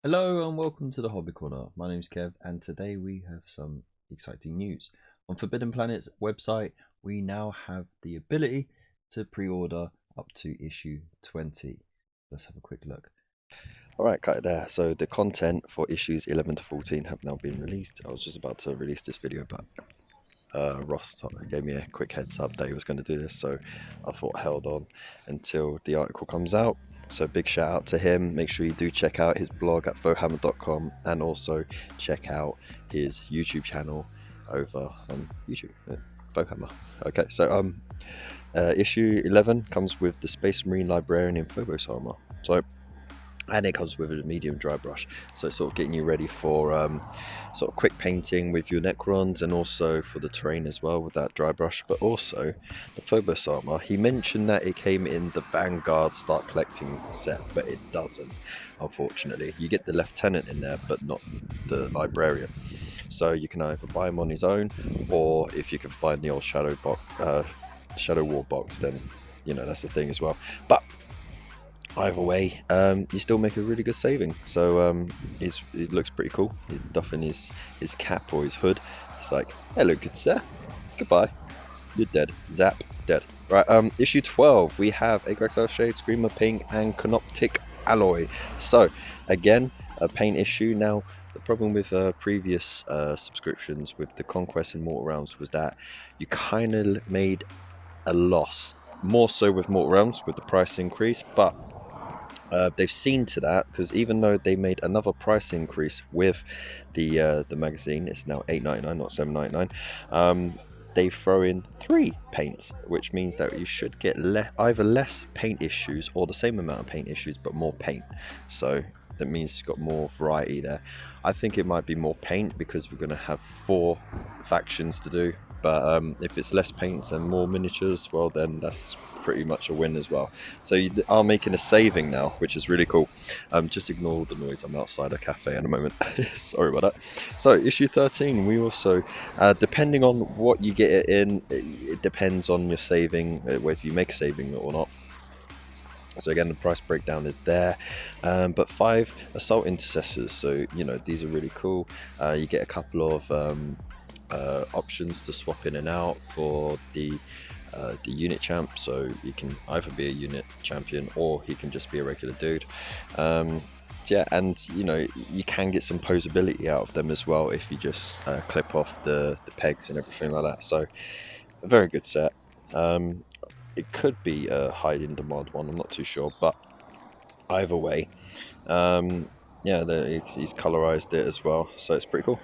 Hello and welcome to the Hobby Corner. My name's Kev and today we have some exciting news. On Forbidden Planet's website, we now have the ability to pre-order up to issue 20. Let's have a quick look. Alright, cut it there. So the content for issues 11 to 14 have now been released. I was just about to release this video, but Ross gave me a quick heads up that he was going to do this, so I thought I held on until the article comes out. So big shout out to him. Make sure you do check out his blog at fauxhammer.com and also check out his YouTube channel over on YouTube, Fauxhammer. Okay, so issue 11 comes with the Space Marine Librarian in Fauxhammer. And it comes with a medium dry brush, so it's sort of getting you ready for sort of quick painting with your Necrons, and also for the terrain as well with that dry brush. But also the Phobos armor, he mentioned that it came in the Vanguard Start Collecting set, but it doesn't, unfortunately. You get the Lieutenant in there, but not the Librarian. So you can either buy him on his own, or if you can find the old Shadow War box, then you know that's the thing as well. But either way, you still make a really good saving. So it looks pretty cool. He's doffing his cap or his hood. He's like, hello good sir, goodbye, you're dead. Zap, dead. Right, issue 12, we have Agrax Earthshade, Screamer Pink and Canoptic Alloy. So again, a paint issue. Now the problem with previous subscriptions with the Conquest and Mortal Realms was that you kind of made a loss, more so with Mortal Realms with the price increase, but they've seen to that, because even though they made another price increase with the magazine, it's now $8.99, not $7.99. They throw in 3 paints, which means that you should get either less paint issues or the same amount of paint issues, but more paint. So that means you've got more variety there. I think it might be more paint because we're going to have 4 factions to do. But if it's less paints and more miniatures, well then that's pretty much a win as well. So you are making a saving now, which is really cool. Just ignore the noise, I'm outside a cafe at the moment. Sorry about that. So issue 13, we also, depending on what you get it in, it depends on your saving, whether you make a saving or not. So again, the price breakdown is there, but 5 assault intercessors, so you know these are really cool. You get a couple of options to swap in and out for the unit champ, so you can either be a unit champion or he can just be a regular dude. So yeah, and you know you can get some posability out of them as well if you just clip off the pegs and everything like that. So a very good set. It could be a high in demand one, I'm not too sure, but either way, yeah, he's colorized it as well, so it's pretty cool.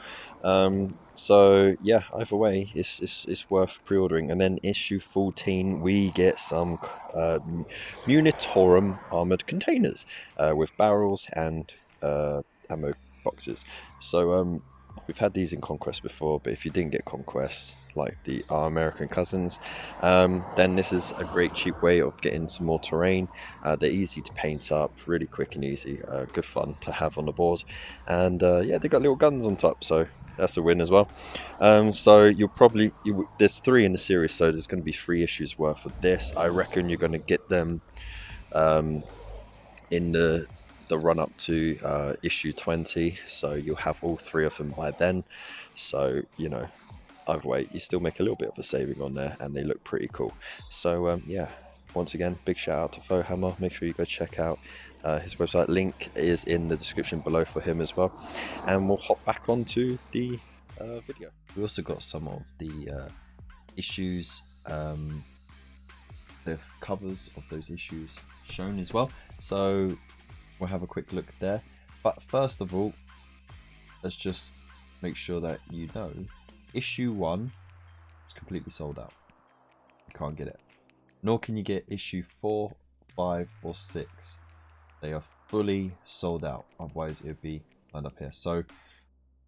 So yeah, either way, it's worth pre-ordering. And then issue 14, we get some Munitorum armored containers with barrels and ammo boxes. So we've had these in Conquest before, but if you didn't get Conquest, like our American cousins, then this is a great cheap way of getting some more terrain. They're easy to paint up, really quick and easy, good fun to have on the board, and yeah, they got little guns on top, so that's a win as well. So there's 3 in the series, so there's going to be 3 issues worth of this. I reckon you're going to get them in the run up to issue 20, so you'll have all 3 of them by then. So you know, either way, you still make a little bit of a saving on there, and they look pretty cool. So yeah, once again, big shout out to Fauxhammer. Make sure you go check out his website. Link is in the description below for him as well. And we'll hop back onto the video. We also got some of the issues, the covers of those issues shown as well. So we'll have a quick look there. But first of all, let's just make sure that you know issue 1 is completely sold out. You can't get it. Nor can you get issue 4, 5 or 6. They are fully sold out. Otherwise it would be lined up here. So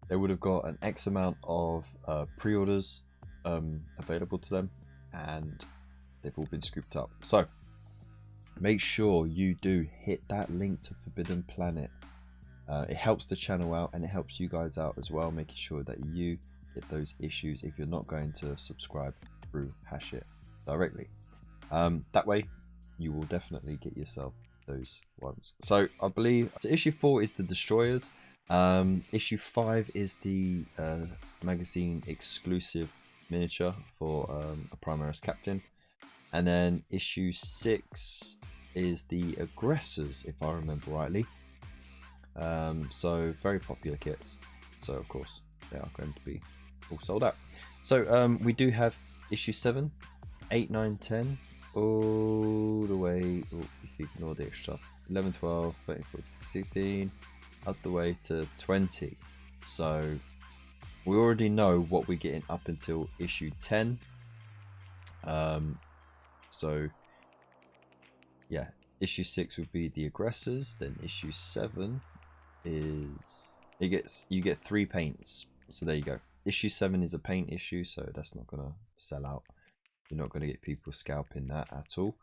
they would have got an X amount of pre-orders available to them, and they've all been scooped up. So make sure you do hit that link to Forbidden Planet. It helps the channel out and it helps you guys out as well, making sure that you get those issues if you're not going to subscribe through Hashit directly. That way you will definitely get yourself those ones. So I believe issue 4 is the Destroyers. Issue 5 is the magazine exclusive miniature for a Primaris Captain, and then issue 6 is the Aggressors, if I remember rightly. So very popular kits, so of course they are going to be all sold out. So we do have issue 7, 8, 9, 10, all the way, if you ignore the extra, 11, 12, 13, 14, 15, 16, up the way to 20. So we already know what we're getting up until issue 10. So yeah, issue 6 would be the Aggressors, then issue 7 is you get 3 paints. So there you go. Issue 7 is a paint issue, so that's not gonna sell out. You're not gonna get people scalping that at all.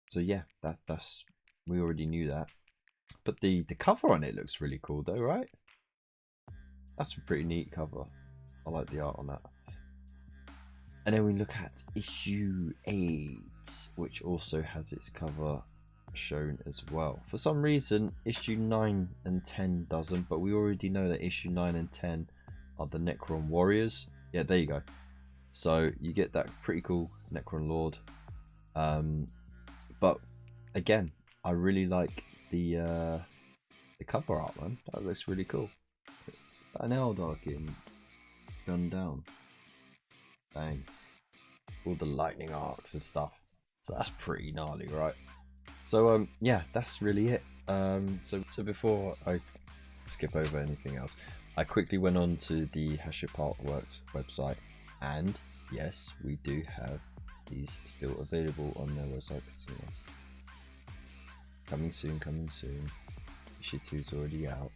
So yeah, that's we already knew that. But the cover on it looks really cool though, right? That's a pretty neat cover. I like the art on that. And then we look at issue 8, which also has its cover shown as well. For some reason issue 9 and 10 doesn't, but we already know that issue 9 and 10 are the Necron Warriors. Yeah, there you go. So you get that pretty cool Necron Lord. But again, I really like the cover art, man. That looks really cool. That nail dog getting gunned down. Dang. All the lightning arcs and stuff. So that's pretty gnarly, right? So yeah, that's really it. So before I skip over anything else, I quickly went on to the Haship Artworks website, and yes, we do have these still available on their website. So, coming soon. Issue 2 is already out,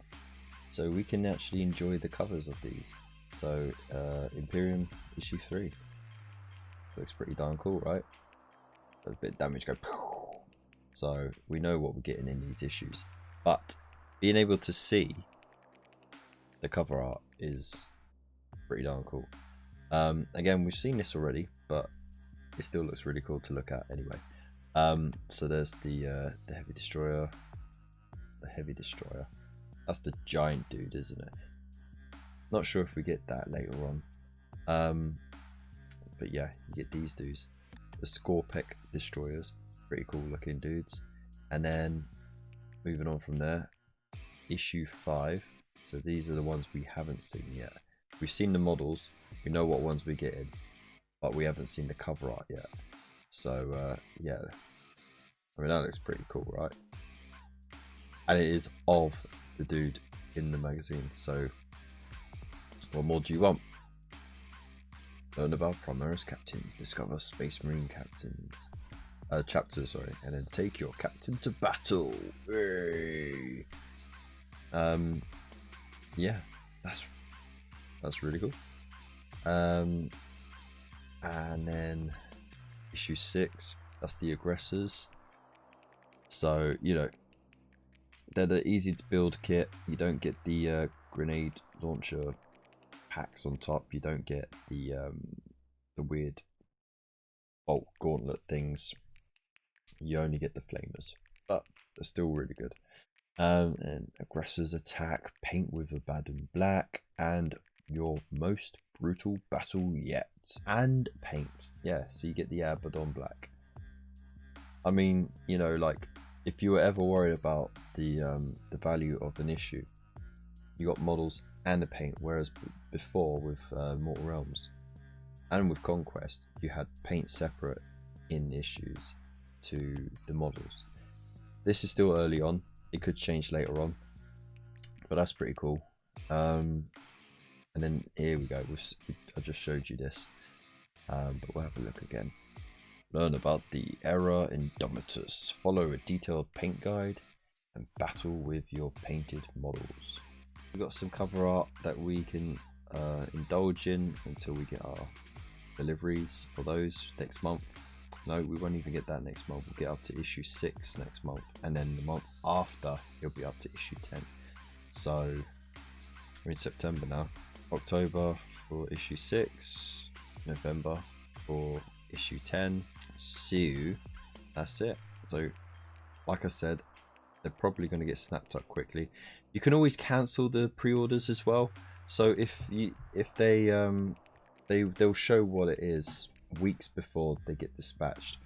so we can actually enjoy the covers of these. So Imperium issue 3 looks pretty darn cool, right? A bit of damage go. So we know what we're getting in these issues, but being able to see the cover art is pretty darn cool. Again, we've seen this already, but it still looks really cool to look at anyway. So there's the heavy destroyer. The heavy destroyer. That's the giant dude, isn't it? Not sure if we get that later on. But yeah, you get these dudes. The Scorpec destroyers. Pretty cool looking dudes. And then moving on from there, issue 5. So these are the ones we haven't seen yet. We've seen the models, we know what ones we're getting, but we haven't seen the cover art yet. So yeah, I mean that looks pretty cool, right? And it is of the dude in the magazine, so what more do you want? Learn about Primaris captains, discover Space Marine captains. Chapters, sorry, and then take your captain to battle. Hey. Yeah, that's really cool. And then issue 6, that's the Aggressors. So you know they're the easy to build kit. You don't get the grenade launcher packs on top. You don't get the weird bolt gauntlet things. You only get the flamers, but they're still really good. And Aggressors attack, paint with Abaddon black, and your most brutal battle yet. And paint, yeah. So you get the Abaddon black. I mean, you know, like if you were ever worried about the value of an issue, you got models and a paint. Whereas before with Mortal Realms and with Conquest, you had paint separate in issues to the models. This is still early on. It could change later on, but that's pretty cool. And then here we go. I just showed you this, but we'll have a look again. Learn about the Era Indomitus. Follow a detailed paint guide and battle with your painted models. We've got some cover art that we can indulge in until we get our deliveries for those next month. No, we won't even get that next month. We'll get up to issue 6 next month, and then the month after it'll be up to issue 10. So we're in September now. October for issue 6, November for issue 10. So that's it. So like I said, they're probably going to get snapped up quickly. You can always cancel the pre-orders as well. So if they'll show what it is weeks before they get dispatched.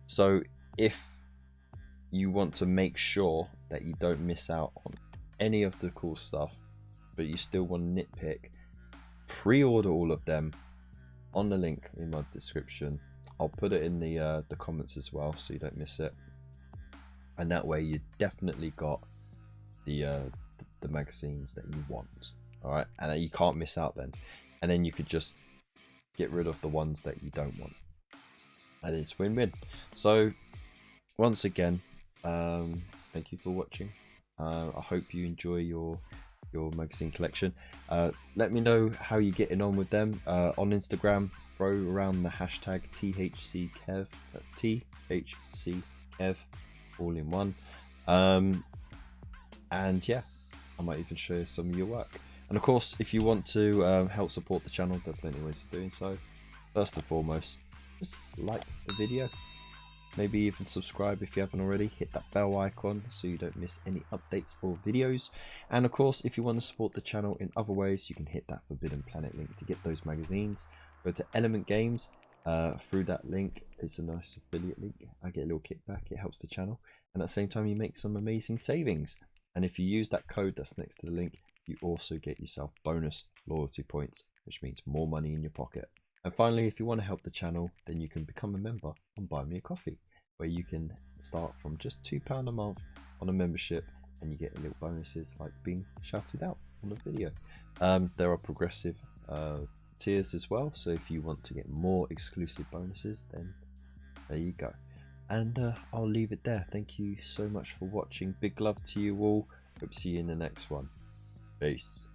So if you want to make sure that you don't miss out on any of the cool stuff, but you still want to nitpick, pre-order all of them on the link in my description. I'll put it in the comments as well, so you don't miss it. And that way, you definitely got the magazines that you want. All right, and you can't miss out then. And then you could just get rid of the ones that you don't want, and it's win-win. So once again, thank you for watching. I hope you enjoy your magazine collection. Let me know how you're getting on with them on Instagram. Throw around the hashtag THCKev. That's THCKev, all in one. And yeah, I might even show some of your work. And of course, if you want to help support the channel, there are plenty of ways of doing so. First and foremost, just like the video. Maybe even subscribe if you haven't already. Hit that bell icon so you don't miss any updates or videos. And of course, if you want to support the channel in other ways, you can hit that Forbidden Planet link to get those magazines. Go to Element Games through that link. It's a nice affiliate link. I get a little kickback. It helps the channel. And at the same time, you make some amazing savings. And if you use that code that's next to the link, you also get yourself bonus loyalty points, which means more money in your pocket. And finally, if you want to help the channel, then you can become a member and buy me a coffee, where you can start from just £2 a month on a membership, and you get little bonuses like being shouted out on the video. There are progressive tiers as well, so if you want to get more exclusive bonuses, then there you go. And I'll leave it there. Thank you so much for watching. Big love to you all. Hope to see you in the next one. Peace.